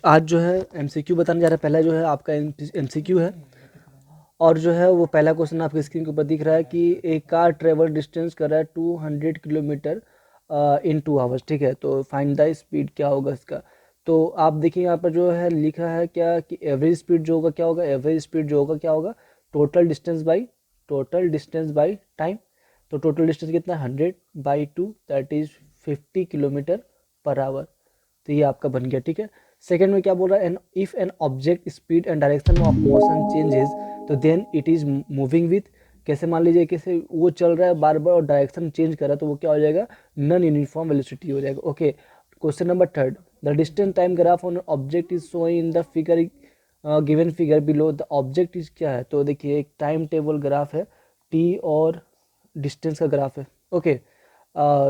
आज जो है एमसीक्यू बताने जा रहा है। पहला जो है आपका एमसीक्यू है, और जो है वो पहला क्वेश्चन आपके स्क्रीन के ऊपर दिख रहा है कि एक कार ट्रेवल डिस्टेंस कर रहा है 200 किलोमीटर इन 2 आवर्स। ठीक है, तो फाइंड द स्पीड क्या होगा इसका। तो आप देखिए यहाँ पर जो है लिखा है क्या कि एवरेज स्पीड जो होगा क्या होगा, एवरेज स्पीड जो होगा क्या होगा, टोटल डिस्टेंस बाई टाइम। तो टोटल डिस्टेंस कितना, 100/2, that is 50 kilometre per hour. तो ये आपका बन गया। ठीक है, सेकंड में क्या बोल रहा है, if an object speed and direction of motion changes तो then it is moving with, कैसे मान लीजिए कैसे वो चल रहा है बार बार और डायरेक्शन चेंज कर रहा है तो वो क्या हो जाएगा, नॉन यूनिफॉर्म वेलोसिटी हो जाएगा। Okay, question number third, the distance time graph on object is showing in the figure given figure below, the object is क्या है। तो देखिए एक टाइम टेबल ग्राफ है, टी और डिस्टेंस का ग्राफ है। ओके,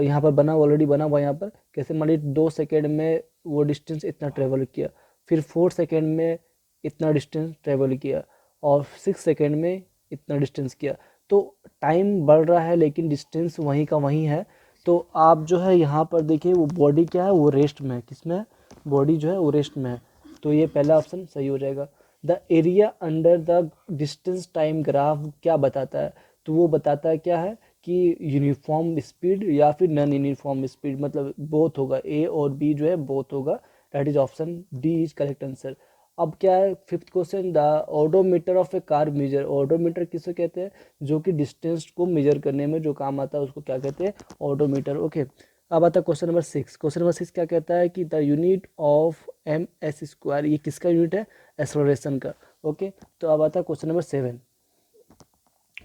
यहाँ पर बना ऑलरेडी बना हुआ यहाँ पर, कैसे मान लीजिए 2 सेकेंड में वो डिस्टेंस इतना ट्रेवल किया, फिर 4 सेकेंड में इतना डिस्टेंस ट्रेवल किया, और 6 सेकेंड में इतना डिस्टेंस किया। तो टाइम बढ़ रहा है लेकिन डिस्टेंस वहीं का वहीं है। तो आप जो है यहाँ पर देखिए वो बॉडी क्या है, वो रेस्ट में है। किसमें है, बॉडी जो है वो रेस्ट में है। तो ये पहला ऑप्शन सही हो जाएगा। The area under the distance time graph क्या बताता है, तो वो बताता है क्या है कि यूनिफॉर्म स्पीड या फिर नॉन यूनिफॉर्म स्पीड, मतलब बोथ होगा, ए और बी जो है बोथ होगा। That is option D is correct answer. अब क्या है fifth question, the odometer of a car measure, odometer किसे कहते हैं, जो कि डिस्टेंस को मेजर करने में जो काम आता है उसको क्या कहते हैं, ओडोमीटर। ओके, अब आता है क्वेश्चन नंबर 6। क्वेश्चन नंबर 6 क्या कहता है कि the unit of m s square, ये किसका यूनिट है, एक्सेलरेशन का। ओके, तो अब आता है क्वेश्चन नंबर 7।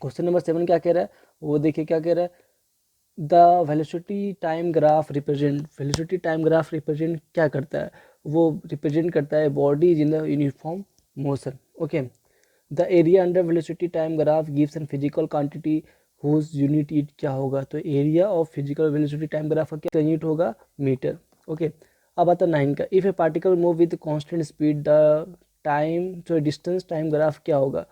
क्वेश्चन नंबर 7 क्या कह रहा है, वो देखिए क्या कह रहा है, the velocity time graph represent, velocity time graph represent क्या करता है, वो रिप्रेजेंट करता है body is in the uniform motion. Okay, the area under velocity time graph gives an physical quantity whose unit it क्या होगा, तो area of physical velocity time graph का क्या यूनिट होगा, मीटर। ओके, अब आता 9 का, if A particle move with constant speed the time, जो डिस्टेंस टाइम ग्राफ क्या होगा,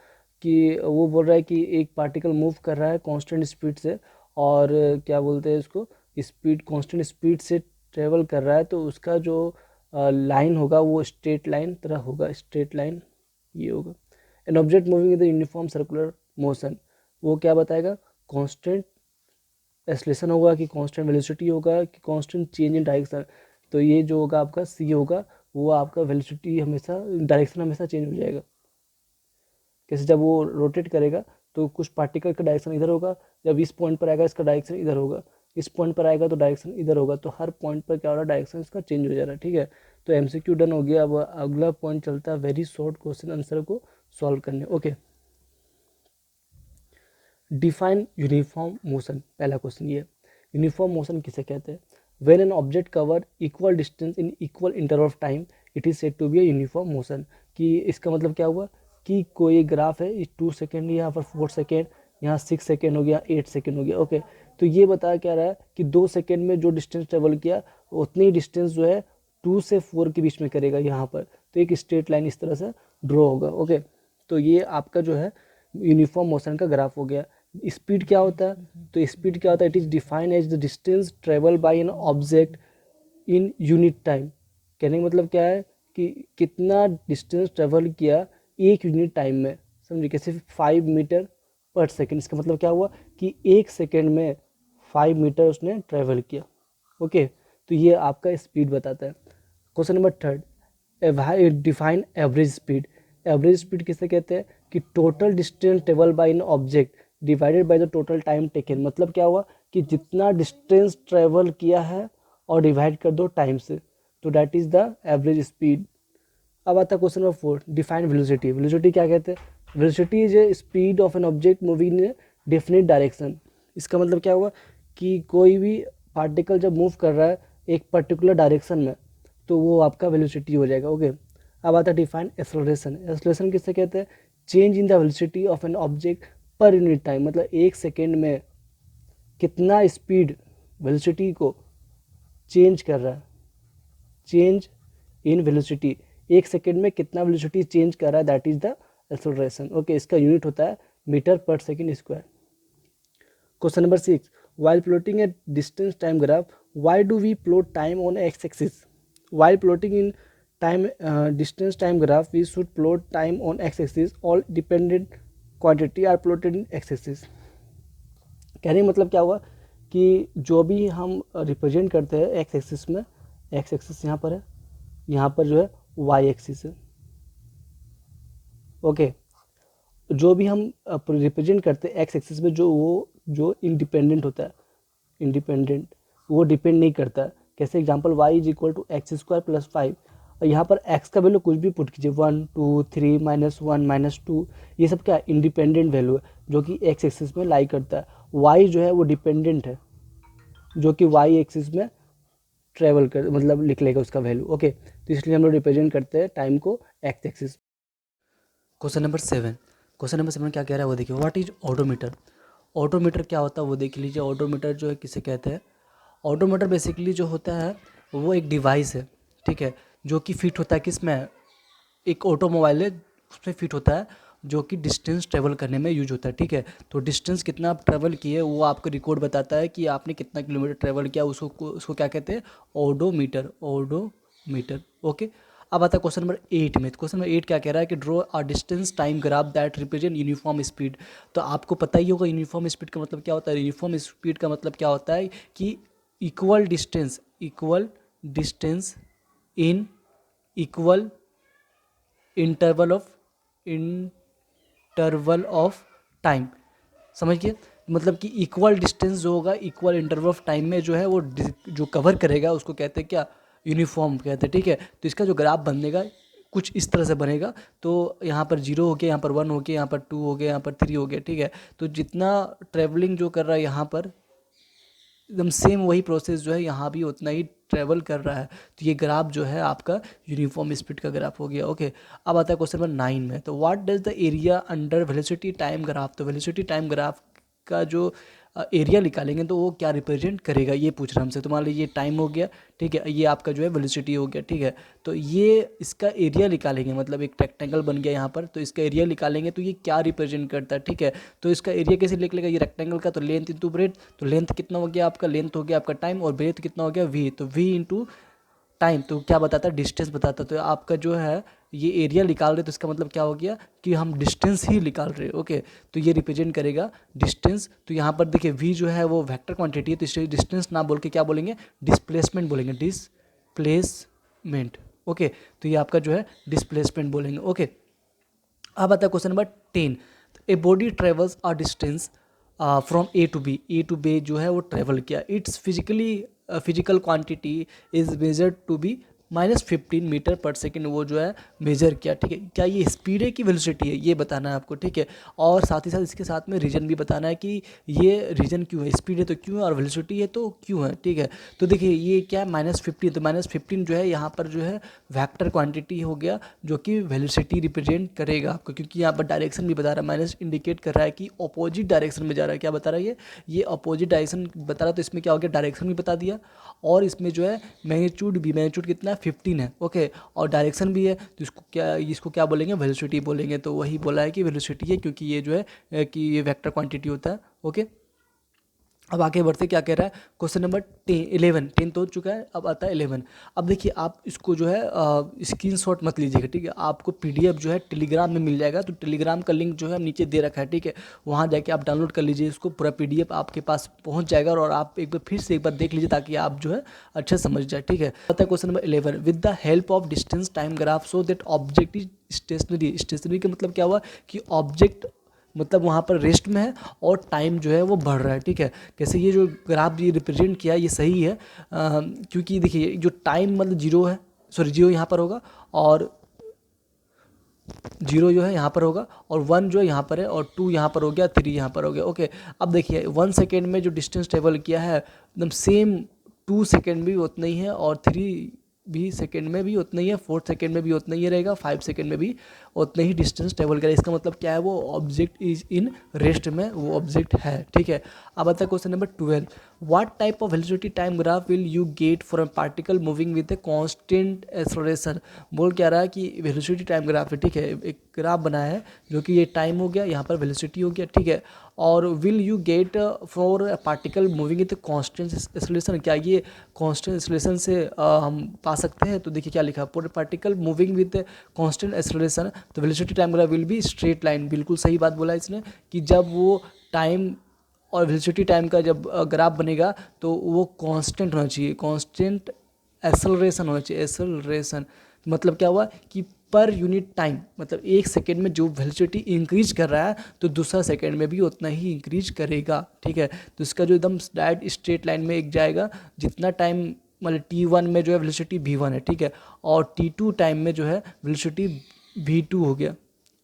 कि वो बोल रहा है कि एक पार्टिकल मूव कर रहा है कांस्टेंट स्पीड से, और क्या बोलते हैं इसको, स्पीड कांस्टेंट स्पीड से ट्रेवल कर रहा है, तो उसका जो लाइन होगा वो स्ट्रेट लाइन तरह होगा, स्ट्रेट लाइन ये होगा। An object moving in the uniform circular motion, वो क्या बताएगा, कांस्टेंट एक्सेलरेशन होगा कि कांस्टेंट वेलोसिटी होगा कि कांस्टेंट चेंज इन डायरेक्शन। तो ये जो होगा आपका सी होगा, वो आपका वेलोसिटी हमेशा, डायरेक्शन हमेशा चेंज हो जाएगा। कैसे, जब वो रोटेट करेगा तो कुछ पार्टिकल का डायरेक्शन इधर होगा, जब इस पॉइंट पर आएगा इसका डायरेक्शन इधर होगा, इस पॉइंट पर आएगा तो डायरेक्शन इधर होगा, तो हर पॉइंट पर क्या हो रहा है, डायरेक्शन इसका चेंज हो जा रहा है। ठीक है, तो एमसीक्यू डन हो गया। अब अगला पॉइंट चलता है वेरी शॉर्ट क्वेश्चन आंसर को सॉल्व करने। ओके, डिफाइन यूनिफॉर्म मोशन, पहला क्वेश्चन ये, यूनिफॉर्म मोशन किसे कहते हैं, when an object cover equal distance in equal interval of time it is said to be a uniform motion. कि इसका मतलब क्या हुआ कि कोई ग्राफ है, इस 2 सेकेंड, यहाँ पर 4 सेकेंड, यहाँ 6 सेकेंड हो गया, 8 सेकेंड हो गया। ओके, तो ये बता क्या रहा है कि 2 सेकेंड में जो डिस्टेंस ट्रेवल किया उतनी डिस्टेंस जो है 2 से 4 के बीच में करेगा यहाँ पर, तो एक स्ट्रेट लाइन इस तरह से ड्रॉ होगा। ओके, तो ये आपका जो है यूनिफॉर्म मोशन का ग्राफ हो गया। स्पीड क्या होता है, तो स्पीड क्या होता है, it is defined as the distance travel by an object in unit time. कहने का मतलब क्या है कि कितना डिस्टेंस ट्रेवल किया एक यूनिट टाइम में, समझिए कैसे 5 मीटर पर सेकेंड, इसका मतलब क्या हुआ कि 1 सेकेंड में 5 मीटर उसने ट्रेवल किया। ओके, तो ये आपका स्पीड बताता है। Question number third, define average speed, average speed किसे कहते हैं कि total distance travel by an object divided by the total time taken, मतलब क्या हुआ कि जितना डिस्टेंस ट्रेवल किया है और डिवाइड कर दो टाइम से, तो that is the average speed. अब आता है question number 4, define velocity, velocity क्या कहते हैं, velocity is a speed of an object moving in definite direction. इसका मतलब क्या हुआ कि कोई भी पार्टिकल जब मूव कर रहा है एक पर्टिकुलर डायरेक्शन में तो वो आपका वेलोसिटी हो जाएगा। ओके, अब आता है डिफाइन एक्सेलरेशन, एक्सेलरेशन किससे कहते हैं, change in the velocity of an object per unit time, मतलब 1 सेकेंड में कितना स्पीड वेलोसिटी को चेंज कर रहा है, चेंज इन वेलोसिटी, 1 सेकेंड में कितना वेलोसिटी चेंज कर रहा है, that is the acceleration. Okay, इसका यूनिट होता है metre per second square. Question number 6, while plotting a distance time graph why do we plot time on x axis, while plotting in time distance time graph we should plot time on x axis, all dependent quantity are plotted in x axis. कहने का मतलब क्या हुआ कि जो भी हम represent करते हैं एक्स एक्सिस में, एक्स एक्सिस यहाँ पर है, यहाँ पर जो है वाई एक्सिस है। ओके, जो भी हम रिप्रेजेंट करते हैं एक्स एक्सिस में, जो इंडिपेंडेंट होता है, इंडिपेंडेंट, वो डिपेंड नहीं करता है। कैसे example y is equal to x square plus 5, और यहाँ पर x का वैल्यू कुछ भी पुट कीजिए, 1 2 3 -1 -2, ये सब क्या इंडिपेंडेंट वैल्यू है जो कि x एक्सिस में लाई करता है। y जो है वो डिपेंडेंट है जो कि y एक्सिस में ट्रेवल कर मतलब निकलेगा उसका वैल्यू। ओके, तो इसलिए हम लोग रिप्रेजेंट करते हैं टाइम को x axis. Question number 7, question number 7 क्या कह रहा है वो देखिए, व्हाट इज ऑडोमीटर। ऑडोमीटर क्या होता है वो देख लीजिए। ऑडोमीटर जो है किसे कहते हैं, ऑडोमीटर बेसिकली जो होता है वो एक डिवाइस है, ठीक है, जो कि फिट होता है किसमें, एक ऑटोमोबाइल है उसमें फिट होता है, जो कि डिस्टेंस ट्रेवल करने में यूज होता है, ठीक है। तो डिस्टेंस कितना आप ट्रेवल किए वो आपको रिकॉर्ड बताता है कि आपने कितना किलोमीटर ट्रेवल किया, उसको क्या कहते हैं, ऑडोमीटर, ऑडोमीटर। ओके, अब आता है क्वेश्चन नंबर 8 में। क्वेश्चन नंबर 8 क्या कह रहा है कि draw a distance time graph that represent uniform speed. तो आपको पता ही होगा यूनिफॉर्म स्पीड का मतलब क्या होता है। यूनिफॉर्म स्पीड का मतलब क्या होता है कि equal distance in equal interval of time. समझिए, मतलब कि इक्वल डिस्टेंस जो होगा इक्वल इंटरवल ऑफ टाइम में जो है वो जो कवर करेगा उसको कहते हैं क्या, यूनिफॉर्म कहते हैं, ठीक है। तो इसका जो ग्राफ बनेगा कुछ इस तरह से बनेगा। तो यहाँ पर 0 हो गया, यहाँ पर 1 हो गया, यहाँ पर 2 हो गया, यहाँ पर 3 हो गया, ठीक है। तो जितना ट्रेवलिंग जो कर रहा है यहाँ पर एकदम सेम वही प्रोसेस जो है यहाँ भी उतना ही ट्रेवल कर रहा है। तो ये ग्राफ जो है आपका यूनिफॉर्म स्पीड का ग्राफ हो गया। ओके, अब आता है क्वेश्चन नंबर 9 में। तो what does the area under velocity time graph. तो वेलोसिटी टाइम ग्राफ का जो एरिया निकालेंगे तो वो क्या रिप्रेजेंट करेगा, ये पूछ रहा है हमसे। तो मान लीजिए ये टाइम हो गया, ठीक है, ये आपका जो है वेलोसिटी हो गया, ठीक है। तो ये इसका एरिया निकालेंगे, मतलब एक रेक्टेंगल बन गया यहाँ पर, तो इसका एरिया निकालेंगे तो ये क्या रिप्रेजेंट करता है, ठीक है। तो इसका एरिया कैसे निकलेगा, ये रेक्टेंगल का, तो लेंथ इंटू ब्रेथ। तो लेंथ कितना हो गया आपका, लेंथ हो गया आपका टाइम, और ब्रेथ कितना हो गया v, तो v इंटू टाइम, तो क्या बताता है, डिस्टेंस बताता है। तो आपका जो है ये एरिया निकाल रहे तो इसका मतलब क्या हो गया कि हम डिस्टेंस ही निकाल रहे हैं। ओके, तो ये रिप्रेजेंट करेगा डिस्टेंस। तो यहाँ पर देखिए v जो है वो वेक्टर क्वांटिटी है, तो इसे डिस्टेंस ना बोल के क्या बोलेंगे, डिस्प्लेसमेंट बोलेंगे, डिस्प्लेसमेंट। ओके, तो ये आपका जो है डिस्प्लेसमेंट बोलेंगे। ओके, अब आता है question number 10। A body travels a distance from A to B जो है वो ट्रेवल किया, it's physical quantity is measured to be -15 metre per second, वो जो है मेजर किया, ठीक है। क्या ये स्पीड है कि वेलोसिटी है, ये बताना है आपको, ठीक है। और साथ ही साथ इसके साथ में रीजन भी बताना है कि ये रीजन क्यों है, स्पीड है तो क्यों है और वेलोसिटी है तो क्यों है, ठीक है। तो देखिए ये क्या है, -15, तो -15 जो है यहाँ पर जो है वेक्टर क्वांटिटी हो गया जो कि वेलोसिटी रिप्रेजेंट करेगा आपको, क्योंकि यहाँ पर डायरेक्शन भी बता रहा है, माइनस इंडिकेट कर रहा है कि अपोजिट डायरेक्शन में जा रहा है। क्या बता रहा है ये अपोजिट डायरेक्शन बता रहा है, तो इसमें क्या हो गया, डायरेक्शन भी बता दिया, और इसमें जो है मैग्नीट्यूड कितना है, 15 है। ओके, और डायरेक्शन भी है, तो इसको क्या बोलेंगे, वेलोसिटी बोलेंगे। तो वही बोला है कि वेलोसिटी है, क्योंकि ये जो है कि ये वेक्टर क्वांटिटी होता है। ओके, अब आगे बढ़ते क्या कह रहा है, क्वेश्चन नंबर 11, 10 तो हो चुका है, अब आता है 11। अब देखिए आप इसको जो है स्क्रीनशॉट मत लीजिएगा, ठीक है। आपको पीडीएफ जो है टेलीग्राम में मिल जाएगा, तो टेलीग्राम का लिंक जो है नीचे दे रखा है, ठीक है। वहाँ जाके आप डाउनलोड कर लीजिए इसको, पूरा पीडीएफ आपके पास पहुँच जाएगा, और आप एक बार फिर से एक बार देख लीजिए ताकि आप जो है अच्छा समझ जाए, ठीक है। आता है question number 11, with the help of distance time graph so that object is stationary. Stationary का मतलब क्या हुआ कि ऑब्जेक्ट मतलब वहाँ पर रेस्ट में है और टाइम जो है वो बढ़ रहा है, ठीक है। कैसे ये जो ग्राफ ये रिप्रेजेंट किया ये सही है, क्योंकि देखिए जो टाइम मतलब 0 है, सॉरी 0 यहाँ पर होगा, और 0 जो है यहाँ पर होगा, और 1 जो है यहाँ पर है, और 2 यहाँ पर हो गया, 3 यहाँ पर हो गया। ओके, अब देखिए 1 सेकेंड में जो डिस्टेंस ट्रेवल किया है एकदम सेम 2 सेकेंड भी उतना ही है, और 3 भी सेकेंड में भी उतना ही है, 4 सेकेंड में भी उतना ही रहेगा, 5 सेकेंड में भी उतना ही डिस्टेंस ट्रेवल करेगा। इसका मतलब क्या है, वो ऑब्जेक्ट इज इन रेस्ट में वो ऑब्जेक्ट है, ठीक है। अब आता है question number 12, What type of velocity time graph will you get for a particle moving with a constant acceleration? बोल क्या रहा है कि velocity time graph है, ठीक है, एक ग्राफ बनाया है जो कि ये टाइम हो गया, यहाँ पर velocity हो गया, ठीक है, और will you get for a particle moving with a constant acceleration, क्या ये constant acceleration से हम पा सकते हैं? तो देखिए क्या लिखा, for a particle moving with a constant acceleration तो velocity time graph will be straight line। बिल्कुल सही बात बोला इसने कि जब वो टाइम और वेलोसिटी टाइम का जब ग्राफ बनेगा तो वो कांस्टेंट होना चाहिए, कांस्टेंट एक्सेलरेशन होना चाहिए। एक्सेलरेशन मतलब क्या हुआ कि पर यूनिट टाइम, मतलब एक सेकेंड में जो वेलोसिटी इंक्रीज कर रहा है तो दूसरा सेकेंड में भी उतना ही इंक्रीज करेगा, ठीक है। तो इसका जो एकदम डायरेक्ट स्ट्रेट लाइन में एक जाएगा, जितना टाइम मतलब T1 में जो है वेलोसिटी V1 है, ठीक है, और T2 टाइम में जो है वेलोसिटी V2 हो गया,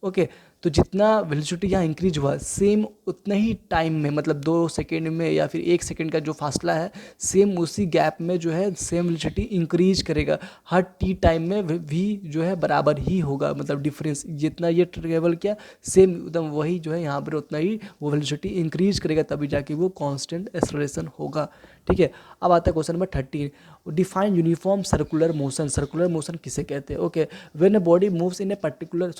ओके। तो जितना वेलोसिटी यहाँ इंक्रीज हुआ सेम उतना ही टाइम में, मतलब 2 सेकेंड में या फिर 1 सेकेंड का जो फासला है सेम उसी गैप में जो है सेम वेलोसिटी इंक्रीज करेगा। हर टी टाइम में भी जो है बराबर ही होगा, मतलब डिफरेंस जितना ये ट्रेवल किया सेम एकदम वही जो है यहाँ पर उतना ही वो वेलोसिटी इंक्रीज करेगा, तभी जाके वो कांस्टेंट एक्सेलरेशन होगा, ठीक है। अब आता है question number 13, define uniform circular motion. Circular motion किसे कहते हैं? Okay, when a body moves in a particular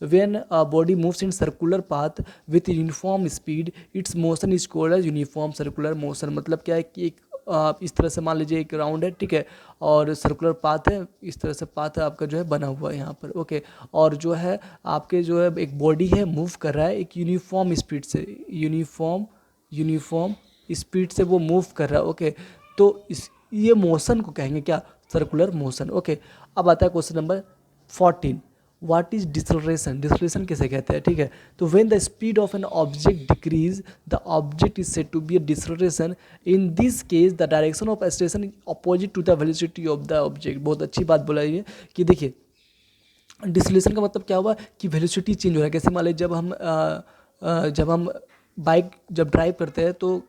when a body moves in circular path with uniform speed its motion is called as uniform circular motion. मतलब क्या है कि एक इस तरह से मान लीजिए एक राउंड है, ठीक है, और सर्कुलर पाथ है, इस तरह से पाथ है आपका जो है बना हुआ है यहाँ पर, ओके, और जो है आपके जो है एक बॉडी है मूव कर रहा है एक यूनिफॉर्म स्पीड से, यूनिफॉर्म स्पीड से वो मूव कर रहा है, ओके। तो इस ये मोशन को कहेंगे क्या? Circular motion, okay. अब आता है question number 14, what is deceleration? Deceleration किसे कहते हैं, ठीक है। तो when the speed of an object decrease the object is said to be a deceleration. In this case the direction of acceleration is opposite to the velocity of the object. बहुत अच्छी बात बोला ये कि देखिए डिसलेशन का मतलब क्या हुआ कि वेलोसिटी चेंज हो रहा है। कैसे मान लीजिए जब हम बाइक जब ड्राइव करते हैं तो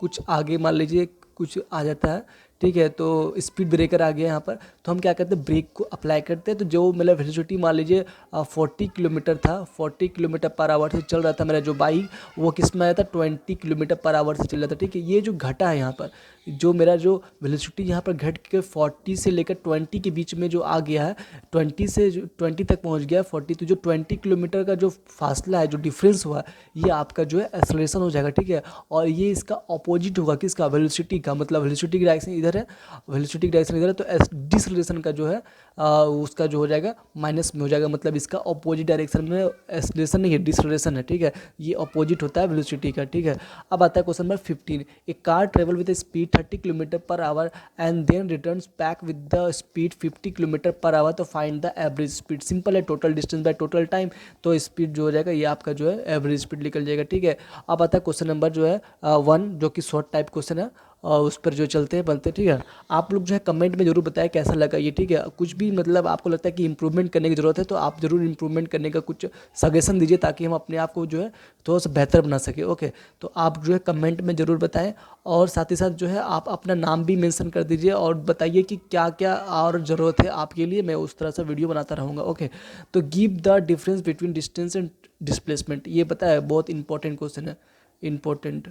कुछ आगे मान लीजिए कुछ आ जाता है, ठीक है, तो स्पीड ब्रेकर आ गया यहाँ पर, तो हम क्या करते हैं ब्रेक को अप्लाई करते हैं। तो जो मेरा वेलोसिटी मान लीजिए 40 किलोमीटर था, 40 किलोमीटर पर आवर से चल रहा था मेरा जो बाइक, वो किस में आया था 20 किलोमीटर पर आवर से चल रहा था, ठीक है। ये जो घटा है यहाँ पर जो मेरा जो वेलोसिटी यहाँ पर घट के 40 से लेकर 20 के बीच में जो आ गया है, 20 से 20 तक पहुँच गया 40, तो जो 20 किलोमीटर का जो फासला है, जो डिफरेंस हुआ, ये आपका जो है एक्सेलरेशन हो जाएगा, ठीक है। और ये इसका अपोजिट होगा किसका? वेलोसिटी का। मतलब वेलोसिटी की डायरेक्शन इधर है, वेलोसिटी की डायरेक्शन इधर है, तो डिसलेशन का जो है उसका जो हो जाएगा माइनस में हो जाएगा। मतलब इसका अपोजिट डायरेक्शन में एक्सेलरेशन नहीं है, डिसलेशन है, ठीक है। ये अपोजिट होता है वेलोसिटी का, ठीक है। अब आता है question number 15, a car travel with speed 30 kilometre per hour and then returns back with the speed 50 kilometre per hour, to find the average speed. Simple है, total distance by total time, तो speed जो हो जाएगा ये आपका जो है average speed निकल जाएगा, ठीक है। अब आता है क्वेश्चन नंबर जो है 1, जो कि शॉर्ट टाइप क्वेश्चन है, और उस पर जो चलते हैं बनते हैं, ठीक है। आप लोग जो है कमेंट में जरूर बताएं कैसा लगा ये, ठीक है। कुछ भी मतलब आपको लगता है कि इंप्रूवमेंट करने की ज़रूरत है तो आप ज़रूर इंप्रूवमेंट करने का कुछ सजेशन दीजिए, ताकि हम अपने आप को जो है थोड़ा सा बेहतर बना सके, ओके। तो आप जो है कमेंट में ज़रूर बताएं, और साथ ही साथ जो है आप अपना नाम भी मेंशन कर दीजिए और बताइए कि क्या क्या और ज़रूरत है आपके लिए, मैं उस तरह से वीडियो बनाता रहूँगा, ओके। तो give the difference between distance and displacement, ये पता है बहुत इंपॉर्टेंट क्वेश्चन है, इंपॉर्टेंट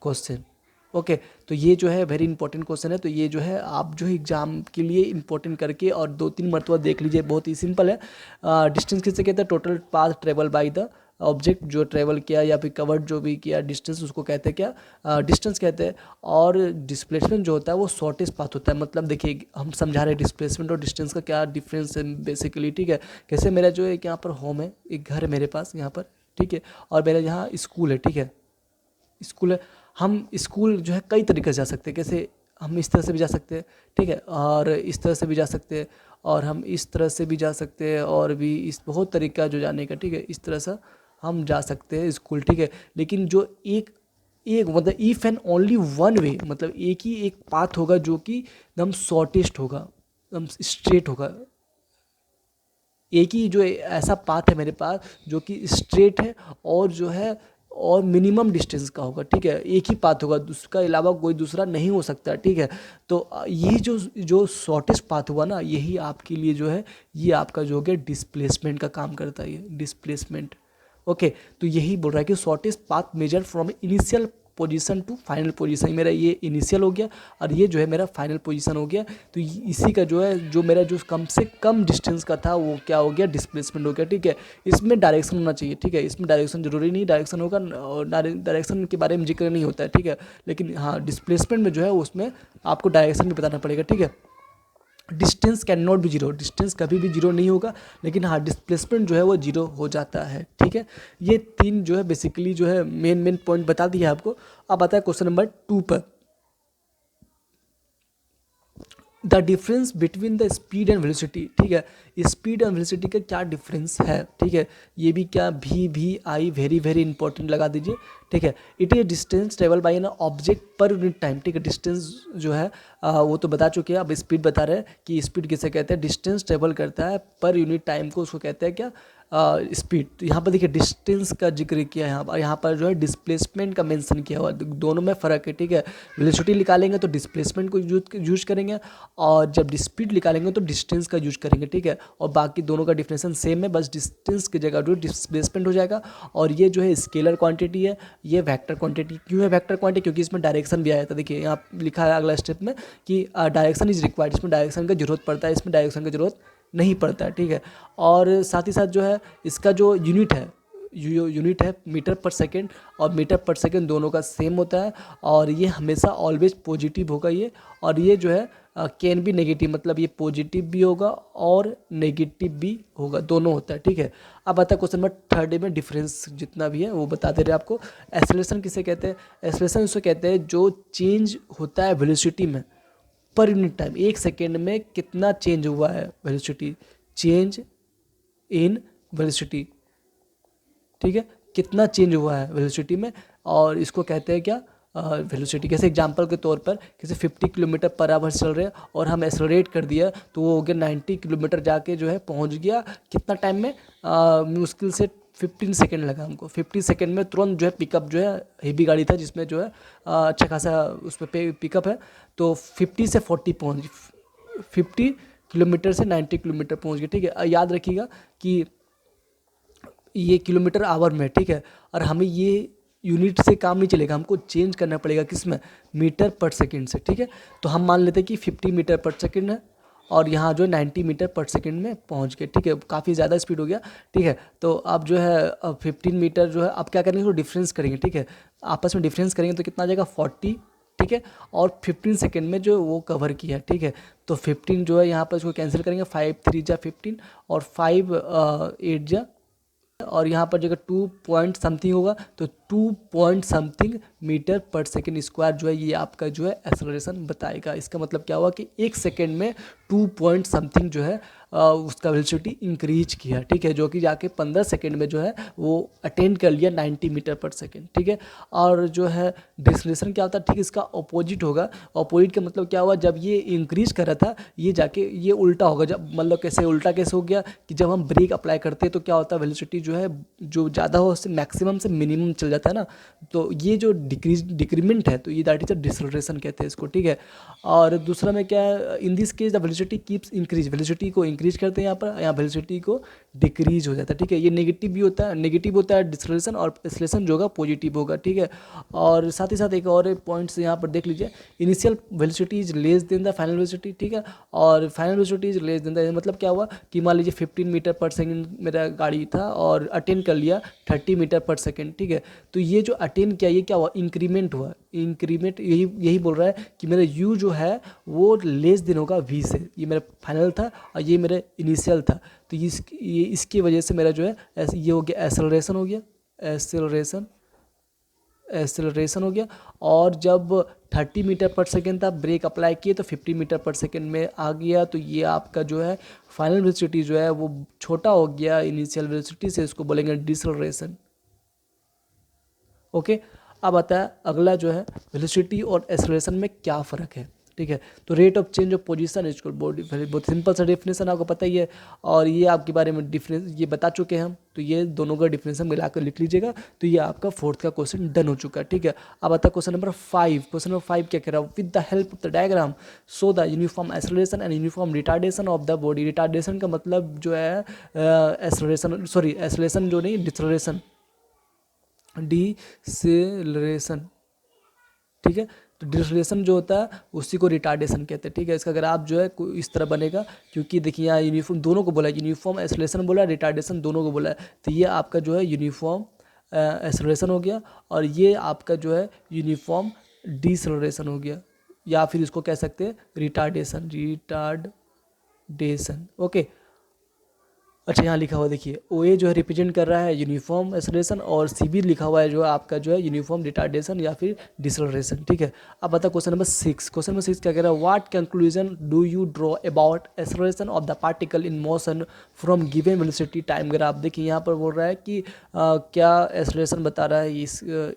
क्वेश्चन, ओके। तो ये जो है वेरी इंपॉर्टेंट क्वेश्चन है, तो ये जो है आप जो है एग्जाम के लिए इंपॉर्टेंट करके और 2-3 मरतबा देख लीजिए, बहुत ही सिंपल है। डिस्टेंस किससे कहते हैं? Total path travel by the object, जो ट्रेवल किया या फिर कवर्ड जो भी किया डिस्टेंस, उसको कहते हैं क्या? डिस्टेंस कहते हैं। और डिस्प्लेसमेंट जो होता है वो शॉर्टेस्ट पाथ होता है। मतलब देखिए हम समझा रहे हैं डिस्प्लेसमेंट और डिस्टेंस का क्या डिफरेंस है बेसिकली, ठीक है। कैसे मेरा जो है यहाँ पर होम है, एक घर है मेरे पास यहाँ पर, ठीक है, और मेरा यहाँ स्कूल है, ठीक है, स्कूल है। हम स्कूल जो है कई तरीके से जा सकते हैं, कैसे? हम इस तरह से भी जा सकते हैं, ठीक है, और इस तरह से भी जा सकते हैं, और हम इस तरह से भी जा सकते हैं, और भी इस बहुत तरीका जो जाने का, ठीक है, इस तरह से हम जा सकते हैं स्कूल, ठीक है। लेकिन जो एक एक मतलब if and only one way, मतलब एक ही एक पाथ होगा जो कि एकदम शॉर्टेस्ट होगा, एकदम स्ट्रेट होगा। एक ही जो ऐसा पाथ है मेरे पास जो कि स्ट्रेट है और जो है और मिनिमम डिस्टेंस का होगा, ठीक है। एक ही पाथ होगा, उसका अलावा कोई दूसरा नहीं हो सकता, ठीक है। तो ये जो शॉर्टेस्ट पाथ हुआ ना, यही आपके लिए जो है ये आपका जो हो गया डिस्प्लेसमेंट का काम करता है, ये डिस्प्लेसमेंट, ओके। तो यही बोल रहा है कि shortest path measure from initial position to final position, मेरा ये इनिशियल हो गया और ये जो है मेरा फाइनल पोजीशन हो गया। तो इसी का जो है जो मेरा जो कम से कम डिस्टेंस का था वो क्या हो गया, डिस्प्लेसमेंट हो गया। ठीक है, इसमें डायरेक्शन होना चाहिए। ठीक है, इसमें डायरेक्शन जरूरी नहीं, डायरेक्शन होगा और डायरेक्शन के बारे में जिक्र नहीं होता है। ठीक है, लेकिन हाँ डिस्प्लेसमेंट में जो है उसमें आपको डायरेक्शन भी बताना पड़ेगा। ठीक है, distance can not be zero, distance कभी भी जीरो नहीं होगा, लेकिन हाँ डिस्प्लेसमेंट जो है वो जीरो हो जाता है। ठीक है, ये तीन जो है बेसिकली जो है मेन पॉइंट बता दिया आपको। अब आता है क्वेश्चन नंबर 2 पर, the difference between the speed and velocity. ठीक है, स्पीड एंड वेलोसिटी का क्या डिफरेंस है। ठीक है, ये भी क्या भी आई वेरी वेरी इंपॉर्टेंट लगा दीजिए। ठीक है, it is distance travel by an object per unit time. ठीक है, डिस्टेंस जो है वो तो बता चुके हैं, अब स्पीड बता रहे हैं कि स्पीड किसे कहते हैं, डिस्टेंस ट्रेवल करता है पर यूनिट टाइम को उसको कहते हैं क्या, स्पीड। तो यहाँ पर देखिए डिस्टेंस का जिक्र किया है, यहाँ पर जो है डिस्प्लेसमेंट का मेंशन किया हुआ, दोनों में फ़र्क है। ठीक है, वेलोसिटी निकालेंगे तो डिस्प्लेसमेंट को यूज करेंगे और जब स्पीड निकालेंगे तो डिस्टेंस का यूज करेंगे। ठीक है, और बाकी दोनों का डिफिनेशन सेम है, बस डिस्टेंस की जगह जो डिस्प्लेसमेंट हो जाएगा। और ये जो है स्केलर क्वांटिटी है, ये वेक्टर क्वांटिटी। क्यों है वेक्टर क्वांटिटी, क्योंकि इसमें डायरेक्शन भी आया था। देखिए यहाँ लिखा है अगला स्टेप में कि डायरेक्शन इज रिक्वायर्ड, इसमें डायरेक्शन की जरूरत पड़ता है, इसमें डायरेक्शन की जरूरत नहीं पड़ता है। ठीक है, और साथ ही साथ जो है इसका जो यूनिट है यूनिट है मीटर पर सेकेंड, और मीटर पर सेकेंड दोनों का सेम होता है और ये हमेशा ऑलवेज पॉजिटिव होगा ये। और ये जो है कैन भी नेगेटिव, मतलब ये पॉजिटिव भी होगा और नेगेटिव भी होगा, दोनों होता है। ठीक है, अब आता है क्वेश्चन नंबर 3 में डिफरेंस जितना भी है वो बता दे रहे हैं आपको। एक्सेलरेशन किसे कहते हैं, एक्सेलरेशन उसको कहते हैं जो चेंज होता है वेलोसिटी में पर यूनिट टाइम, एक सेकेंड में कितना चेंज हुआ है वेलोसिटी, चेंज इन वेलोसिटी। ठीक है, कितना चेंज हुआ है वेलोसिटी में, और इसको कहते हैं क्या, वेलोसिटी। कैसे एग्जांपल के तौर पर किसी 50 किलोमीटर पर आवर चल रहे हैं और हम एक्सेलरेट कर दिया तो वो हो गया 90 किलोमीटर जाके जो है पहुंच गया कितना टाइम में, मुश्किल से 15 सेकेंड लगा हमको। 50 सेकेंड में तुरंत जो है पिकअप जो है, हेवी गाड़ी था जिसमें जो है अच्छा खासा उस पर पिकअप है, तो 50 से 40 पहुँच, 50 किलोमीटर से 90 किलोमीटर पहुँच गए। ठीक है, याद रखिएगा कि ये किलोमीटर आवर में। ठीक है, और हमें ये यूनिट से काम नहीं चलेगा, हमको चेंज करना पड़ेगा किस में, मीटर पर सेकंड से। ठीक है, तो हम मान लेते हैं कि 50 मीटर पर सेकंड है और यहाँ जो है 90 मीटर पर सेकंड में पहुँच गए। ठीक है, काफ़ी ज़्यादा स्पीड हो गया। ठीक है, तो अब जो है 15 मीटर जो है अब क्या करेंगे, तो डिफरेंस करेंगे। ठीक है, आपस में डिफरेंस करेंगे तो कितना आ जाएगा 40। ठीक है, और 15 सेकेंड में जो वो कवर किया। ठीक है, तो 15 जो है यहाँ पर इसको कैंसिल करेंगे, 5 3 जा 15 और 5 8 जा, और यहाँ पर जगह 2 पॉइंट समथिंग होगा तो 2 point something metre per second square जो है ये आपका जो है एक्सेलरेशन बताएगा। इसका मतलब क्या हुआ कि एक सेकेंड में 2 पॉइंट समथिंग जो है उसका वेलोसिटी इंक्रीज किया। ठीक है, जो कि जाके 15 सेकेंड में जो है वो अटेंड कर लिया 90 मीटर पर सेकेंड। ठीक है, और जो है डिस्लेशन क्या होता है, ठीक इसका अपोजिट होगा। अपोजिट का मतलब क्या हुआ, जब ये इंक्रीज कर रहा था ये जाके ये उल्टा होगा। जब मतलब कैसे उल्टा कैसे हो गया कि जब हम ब्रेक अप्लाई करते हैं तो क्या होता है, वेलोसिटी जो है जो ज़्यादा हो उससे मैक्सिमम से मिनिमम चल जाता है ना, तो ये जो डिक्रीमेंट है तो ये दैट इज अ डिसलरेशन कहते हैं इसको। ठीक है, और दूसरा में क्या है, इन this case the velocity keeps increase, velocity को इंक्रीज करते हैं यहाँ पर, यहाँ वेलोसिटी को डिक्रीज हो जाता है। ठीक है, ये नेगेटिव भी होता है, नेगेटिव होता है डिसलरेशन, और एक्सेलरेशन जो होगा पॉजिटिव होगा। ठीक है, और साथ ही साथ एक और पॉइंट्स यहाँ पर देख लीजिए, initial velocity is less than the final velocity. ठीक है, और final velocity is less than the, मतलब क्या हुआ कि मान लीजिए 15 मीटर पर सेकेंड मेरा गाड़ी था और अटेंड कर लिया 30 मीटर पर सेकेंड। ठीक है, तो ये जो अटेंड किया ये क्या हुआ, इंक्रीमेंट हुआ। इंक्रीमेंट यही बोल रहा है कि मेरा यू जो है वो लेस देन होगा वी से, ये मेरा फाइनल था और ये मेरा इनिशियल था, तो ये इसकी वजह से मेरा जो है ये हो गया एक्सेलरेशन हो गया, एक्सेलरेशन हो गया। और जब 30 मीटर पर सेकेंड था ब्रेक अप्लाई किए तो 50 मीटर पर सेकेंड में आ गया, तो ये आपका जो है फाइनल वेलोसिटी जो है वो छोटा हो गया इनिशियल वेलोसिटी से, इसको बोलेंगे डिसलरेशन। ओके, अब आता है अगला जो है वेलोसिटी और एक्सेलरेशन में क्या फ़र्क है। ठीक है, तो rate of change of position इसको बहुत सिंपल सा डिफिनेशन आपको पता ही है, और ये आपके बारे में डिफरेंस ये बता चुके हैं हम, तो ये दोनों का डिफिनेशन मिलाकर लिख लीजिएगा, तो ये आपका 4th का क्वेश्चन डन हो चुका है। ठीक है, अब आता है क्वेश्चन नंबर 5। क्वेश्चन नंबर 5 क्या कह रहा है, with the help of the diagram so the uniform acceleration and uniform retardation of the body. Retardation का मतलब जो है एक्सेलरेशन, जो नहीं डिसलरेशन, डिसेलरेशन। ठीक है। तो डिसलेशन जो होता है उसी को रिटार्डेशन कहते हैं, ठीक है। इसका ग्राफ जो है इस तरह बनेगा, क्योंकि देखिए यहाँ यूनिफॉर्म दोनों को बोला है, यूनिफॉर्म एक्सेलरेशन बोला, रिटार्डेशन दोनों को बोला है। तो ये आपका जो है यूनिफॉर्म एक्सेलरेशन हो गया, और ये आपका जो है यूनिफॉर्म डिसेलरेशन हो गया, या फिर इसको कह सकते हैं रिटार्डेशन, ओके। अच्छा, यहाँ लिखा हुआ देखिए, ओ ए जो है रिप्रेजेंट कर रहा है यूनिफॉर्म एक्सेलरेशन, और सी बी लिखा हुआ है जो है आपका जो है यूनिफॉर्म रिटार्डेशन या फिर डिसेलरेशन, ठीक है। अब बता क्वेश्चन नंबर 6। क्वेश्चन नंबर 6 क्या कह रहा है, what conclusion do you draw about acceleration of the particle in motion from given velocity time graph. देखिए यहाँ पर बोल रहा है कि क्या एक्सेलरेशन बता रहा है।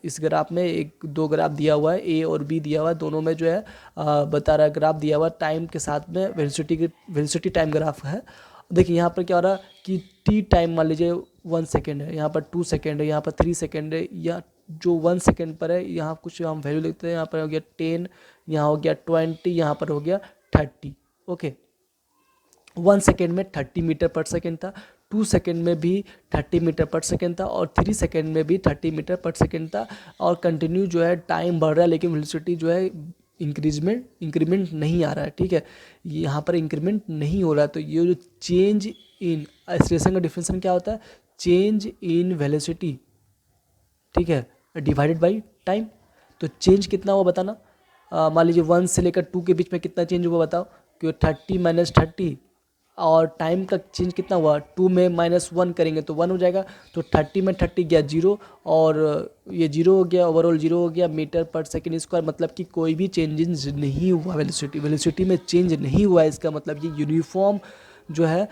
इस ग्राफ में एक दो ग्राफ दिया हुआ है, ए और बी दिया हुआ है, दोनों में जो है बता रहा है, ग्राफ दिया हुआ है टाइम के साथ में, वेलोसिटी टाइम ग्राफ है। देखिए यहाँ पर क्या हो रहा है कि टी टाइम मान लीजिए 1 सेकेंड है, यहाँ पर 2 सेकेंड है, यहाँ पर 3 सेकेंड है, या जो 1 सेकेंड पर है यहाँ कुछ हम वैल्यू लिखते हैं, यहाँ पर हो गया 10, यहाँ हो गया 20, यहाँ पर हो गया 30, ओके। 1 सेकेंड में 30 मीटर पर सेकेंड था, 2 सेकेंड में भी 30 मीटर पर सेकेंड था, और 3 सेकेंड में भी 30 मीटर पर सेकेंड था, और कंटिन्यू जो है टाइम बढ़ रहा है, लेकिन वेलोसिटी जो है इंक्रीमेंट नहीं आ रहा है, ठीक है। यहाँ पर इंक्रीमेंट नहीं हो रहा है। तो ये जो चेंज इन एक्सेलरेशन का डिफिनेशन क्या होता है, चेंज इन वेलोसिटी, ठीक है, डिवाइडेड बाई टाइम। तो चेंज कितना हुआ बताना, मान लीजिए 1 से लेकर 2 के बीच में कितना चेंज हुआ बताओ, क्यों 30 माइनस 30, और टाइम का चेंज कितना हुआ, 2 में -1 करेंगे तो 1 हो जाएगा, तो 30 में 30 गया 0, और ये 0 हो गया, ओवरऑल 0 हो गया मीटर पर सेकेंड स्क्वायर, मतलब कि कोई भी चेंजेस नहीं हुआ वेलोसिटी में चेंज नहीं हुआ है। इसका मतलब ये यूनिफॉर्म जो है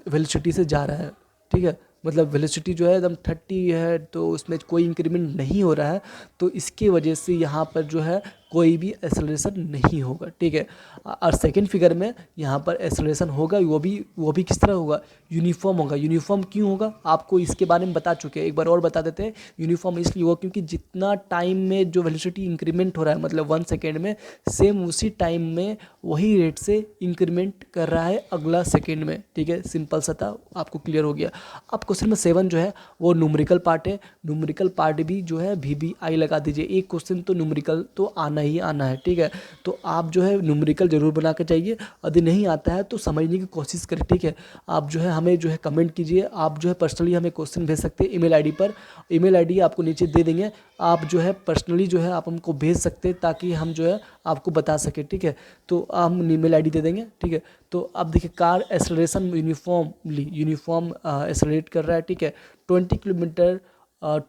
वेलोसिटी से जा रहा है, ठीक है। मतलब वेलोसिटी जो है एकदम 30 है, तो उसमें कोई इंक्रीमेंट नहीं हो रहा है, तो इसके वजह से यहाँ पर जो है कोई भी एक्सेलरेशन नहीं होगा, ठीक है। और सेकंड फिगर में यहाँ पर एक्सेलरेशन होगा, वो भी किस तरह होगा, यूनिफॉर्म होगा। यूनिफॉर्म क्यों होगा आपको इसके बारे में बता चुके हैं, एक बार और बता देते हैं। यूनिफॉर्म इसलिए होगा क्योंकि जितना टाइम में जो वेलोसिटी इंक्रीमेंट हो रहा है, मतलब 1 सेकेंड में, सेम उसी टाइम में वही रेट से इंक्रीमेंट कर रहा है अगला सेकेंड में, ठीक है। सिंपल सा था, आपको क्लियर हो गया। अब क्वेश्चन नंबर 7 जो है वो न्यूमेरिकल पार्ट है। न्यूमेरिकल पार्ट भी जो है VBI लगा दीजिए, एक क्वेश्चन तो न्यूमेरिकल तो आना ही आना है, ठीक है। तो आप जो है न्यूमेरिकल जरूर बना के जाइए, यदि नहीं आता है तो समझने की कोशिश करें, ठीक है। आप जो है हमें जो है कमेंट कीजिए, आप जो है पर्सनली हमें क्वेश्चन भेज सकते हैं ईमेल आईडी पर, ईमेल आईडी आपको नीचे दे देंगे, आप जो है पर्सनली जो है आप हमको भेज सकते हैं, ताकि हम जो है आपको बता सके, ठीक है। तो हम ईमेल आईडी दे देंगे, ठीक है। तो अब देखिए, कार एक्सेलरेशन यूनिफॉर्म एक्सेलरेट कर रहा है, ठीक है, 20 kilometre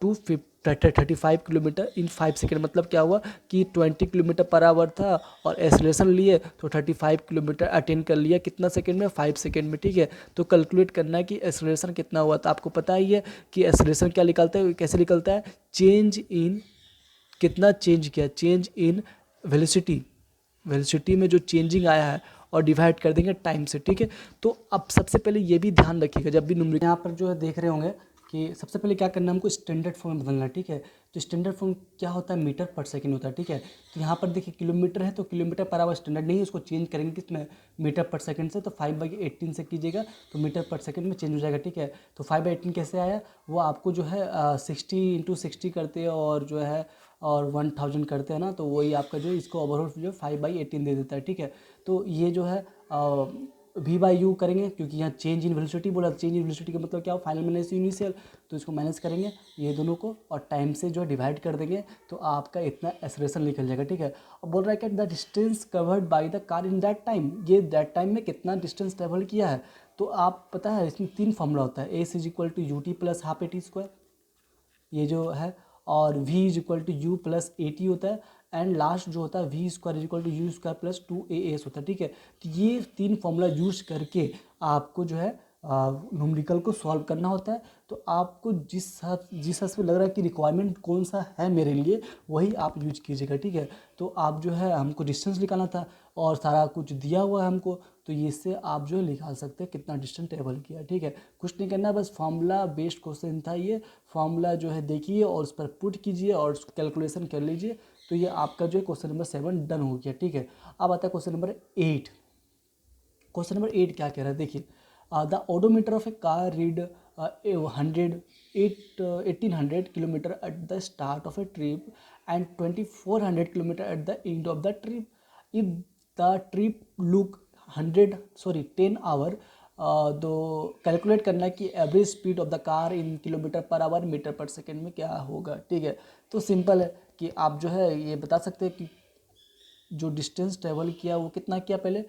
to 35 kilometre in 5 second. मतलब क्या हुआ कि 20 किलोमीटर पर आवर था, और एक्सेलरेशन लिए तो 35 किलोमीटर अटेन कर लिया, कितना सेकेंड में, 5 सेकेंड में, ठीक है। तो कैलकुलेट करना है कि एक्सेलरेशन कितना हुआ। तो आपको पता ही है कि एक्सेलरेशन क्या निकलता है, कैसे निकलता है, चेंज इन, कितना चेंज किया, चेंज इन वेलोसिटी में जो चेंजिंग आया है, और डिवाइड कर देंगे टाइम से, ठीक है। तो अब सबसे पहले ये भी ध्यान रखिएगा, जब भी न्यूमेरिकल यहाँ पर जो है देख रहे होंगे कि सबसे पहले क्या करना है, हमको स्टैंडर्ड फॉर्म में बदलना है, ठीक है। तो स्टैंडर्ड फॉर्म क्या होता है, मीटर पर सेकंड होता है, ठीक है। तो यहाँ पर देखिए किलोमीटर है, तो किलोमीटर पर आवर स्टैंडर्ड नहीं है, उसको चेंज करेंगे किसमें, मीटर पर सेकंड से। तो 5/18 से कीजिएगा तो मीटर पर सेकंड में चेंज हो जाएगा, ठीक है। तो 5/18 कैसे आया, वो आपको जो है 60 × 60 करते हैं, और जो है और 1000 करते हैं ना, तो वही आपका जो इसको ओवरऑल जो 5/18 दे देता है, ठीक है। तो ये जो है V/U करेंगे, क्योंकि यहाँ चेंज इन वेलोसिटी बोला, चेंज इन वेलोसिटी का मतलब क्या हो, फाइनल माइनस इनिशियल, तो इसको माइनस करेंगे ये दोनों को, और टाइम से जो है डिवाइड कर देंगे, तो आपका इतना एक्सेलरेशन निकल जाएगा, ठीक है। अब बोल रहा है कि the distance covered by the car in that time, ये दैट टाइम में कितना डिस्टेंस ट्रेवल किया है। तो आप पता है इसमें 3 फॉर्मूला होता है, A = UT + ½ AT², ये जो है, और V = U + AT होता है, एंड लास्ट जो होता है V² = U² + 2AS होता है, ठीक है। तो ये 3 फॉर्मूला यूज करके आपको जो है न्यूमेरिकल को सॉल्व करना होता है। तो आपको जिस हिसाब से लग रहा है कि रिक्वायरमेंट कौन सा है मेरे लिए, वही आप यूज कीजिएगा, ठीक है। तो आप जो है, हमको डिस्टेंस निकालना था, और सारा कुछ दिया हुआ है हमको, तो इससे आप जो है निकाल सकते हैं कितना डिस्टेंस ट्रेवल किया, ठीक है। कुछ नहीं करना, बस फार्मूला बेस्ड क्वेश्चन था ये। फार्मूला जो है देखिए और उस पर पुट कीजिए और कैलकुलेशन कर लीजिए, तो ये आपका जो है क्वेश्चन नंबर 7 डन हो गया, ठीक है। अब आता है क्वेश्चन नंबर 8। क्वेश्चन नंबर 8 क्या कह रहा है, देखिए, the odometer of a car read 1800 kilometre at the start of A trip and 2400 kilometer at the end of the trip. If the trip look 10 hour, तो कैलकुलेट करना है कि average speed of the car in kilometre per hour metre per second में क्या होगा। ठीक है, तो सिंपल है कि आप जो है ये बता सकते हैं कि जो डिस्टेंस ट्रेवल किया वो कितना किया, पहले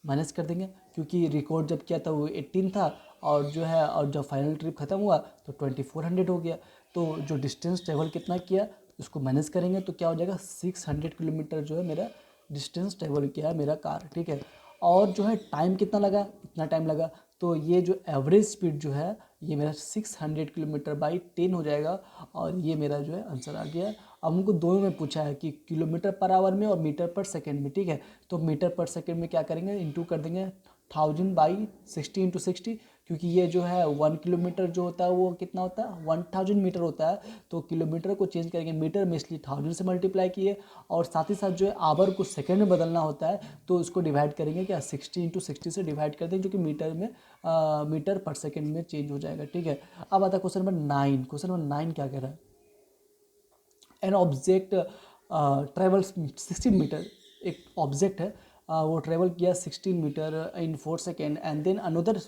माइनस कर देंगे क्योंकि रिकॉर्ड जब किया था वो 18 था, और जो है और जब फाइनल ट्रिप ख़त्म हुआ तो 2400 हो गया। तो जो डिस्टेंस ट्रेवल कितना किया उसको माइनस करेंगे तो क्या हो जाएगा, 600 किलोमीटर जो है मेरा डिस्टेंस ट्रेवल किया है मेरा कार। ठीक है, और जो है टाइम कितना लगा, इतना टाइम लगा, तो ये जो एवरेज स्पीड जो है ये मेरा 600 किलोमीटर बाई 10 हो जाएगा, और ये मेरा जो है आंसर आ गया। अब हमको दोनों में पूछा है कि किलोमीटर पर आवर में और मीटर पर सेकंड में। ठीक है, तो मीटर पर सेकंड में क्या करेंगे, इंटू कर देंगे 1000 बाई 60 इंटू 60, क्योंकि ये जो है 1 किलोमीटर जो होता है वो कितना होता है 1000 मीटर होता है, तो किलोमीटर को चेंज करेंगे मीटर में, इसलिए 1000 से मल्टीप्लाई किए, और साथ ही साथ जो है आवर को सेकंड में बदलना होता है तो उसको डिवाइड करेंगे क्या 60 इंटू 60 से डिवाइड कर देंगे, जो कि मीटर में मीटर पर सेकेंड में चेंज हो जाएगा। ठीक है, अब आता है क्वेश्चन नंबर 9। क्वेश्चन नंबर 9 क्या कह रहा है, एन ऑब्जेक्ट ट्रेवल्स 16 मीटर, एक ऑब्जेक्ट है वो ट्रेवल किया 16 metre in 4 second and then another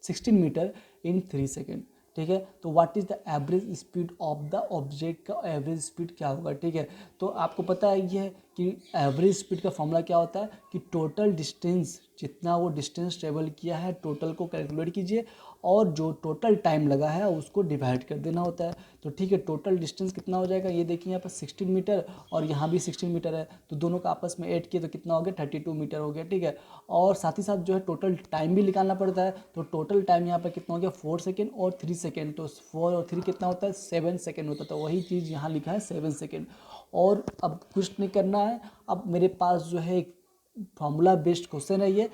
16 metre in 3 second. ठीक है, तो what is the average speed of the object, का एवरेज स्पीड क्या होगा। ठीक है, तो आपको पता है ये है कि एवरेज स्पीड का फॉर्मूला क्या होता है कि टोटल डिस्टेंस, जितना वो डिस्टेंस ट्रेवल किया है टोटल को कैलकुलेट कीजिए, और जो टोटल टाइम लगा है उसको डिवाइड कर देना होता है। तो ठीक है, टोटल डिस्टेंस कितना हो जाएगा, ये देखिए यहाँ पर 16 मीटर और यहाँ भी 16 मीटर है, तो दोनों का आपस में ऐड किए तो कितना हो गया 32 मीटर हो गया। ठीक है, और साथ ही साथ जो है टोटल टाइम भी निकालना पड़ता है, तो टोटल टाइम यहाँ पर कितना हो गया 4 सेकेंड और 3 सेकेंड, तो 4 और 3 कितना होता है 7 सेकेंड होता है, तो वही चीज़ यहाँ लिखा है 7 सेकेंड। और अब कुछ नहीं करना है, अब मेरे पास जो है एक फॉर्मूला बेस्ड क्वेश्चन है ये,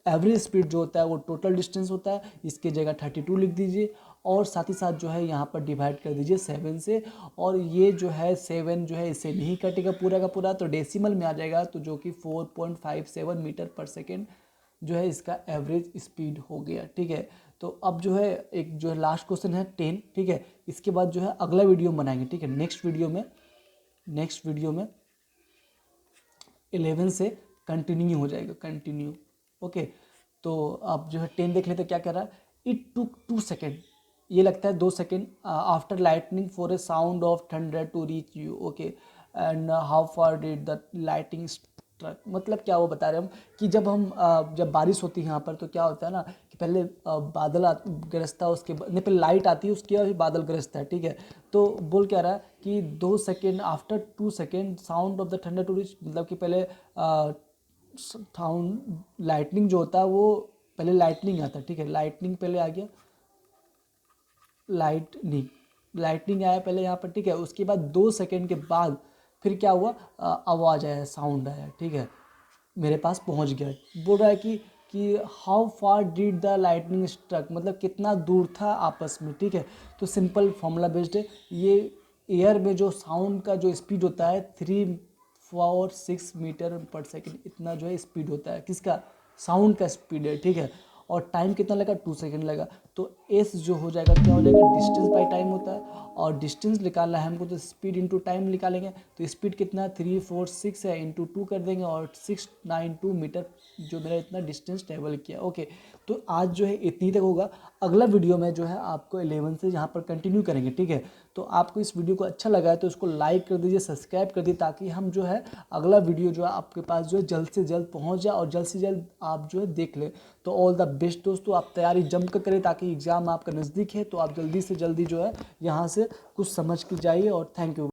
एवरेज स्पीड जो होता है वो टोटल डिस्टेंस होता है, इसके जगह 32 लिख दीजिए, और साथ ही साथ जो है यहाँ पर डिवाइड कर दीजिए 7 से, और ये जो है 7 जो है इससे नहीं कटेगा पूरा का पूरा, तो डेसिमल में आ जाएगा, तो जो कि 4.57 मीटर पर सेकेंड जो है इसका एवरेज स्पीड हो गया। ठीक है, तो अब जो है एक जो है लास्ट क्वेश्चन है 10। ठीक है, इसके बाद जो है अगला वीडियो बनाएंगे। ठीक है, नेक्स्ट वीडियो में 11 से कंटिन्यू हो जाएगा, कंटिन्यू। ओके, तो आप जो है 10 देख लेते क्या कह रहा है, इट टुक 2 सेकेंड, ये लगता है 2 second after lightning for a sound of thunder to reach you. Okay, and how far did the lighting struck, मतलब क्या वो बता रहे हम कि जब बारिश होती है यहाँ पर तो क्या होता है ना कि पहले बादल गरजता है, उसके नहीं पहले लाइट आती है उसके बाद बादल गरजता है। ठीक है, तो बोल क्या रहा है कि 2 second after 2 second sound of the thunder to reach, मतलब कि पहले साउंड लाइटनिंग जो होता है वो पहले लाइटनिंग आता है। ठीक है, लाइटनिंग पहले आ गया, लाइटनिंग आया पहले यहाँ पर। ठीक है, उसके बाद 2 सेकेंड के बाद फिर क्या हुआ, आवाज़ आया, साउंड आया। ठीक है, मेरे पास पहुँच गया, बोल रहा है कि how far did the lightning struck, मतलब कितना दूर था आपस में। ठीक है, तो सिंपल फॉर्मूला बेस्ड है ये, एयर में जो साउंड का जो स्पीड होता है 346 मीटर पर सेकेंड, इतना जो है स्पीड होता है, किसका, साउंड का स्पीड है। ठीक है, और टाइम कितना लगा 2 सेकेंड लगा, तो एस जो हो जाएगा क्या हो जाएगा, डिस्टेंस बाय टाइम होता है, और डिस्टेंस निकालना है हमको तो स्पीड इंटू टाइम निकालेंगे, तो स्पीड कितना 346 है इंटू 2 कर देंगे, और 692 मीटर जो मेरा इतना डिस्टेंस ट्रेवल किया। ओके, तो आज जो है इतनी तक होगा, अगला वीडियो में जो है आपको 11 से यहाँ पर कंटिन्यू करेंगे। ठीक है, तो आपको इस वीडियो को अच्छा लगा है तो इसको लाइक कर दीजिए, सब्सक्राइब कर दीजिए, ताकि हम जो है अगला वीडियो जो है आपके पास जो है जल्द से जल्द पहुँच जाए और जल्द से जल्द आप जो है देख लें। तो ऑल द बेस्ट दोस्तों, आप तैयारी जम कर करें ताकि एग्ज़ाम आपका नज़दीक है, तो आप जल्दी से जल्दी जो है यहाँ से कुछ समझ के जाइए, और थैंक यू।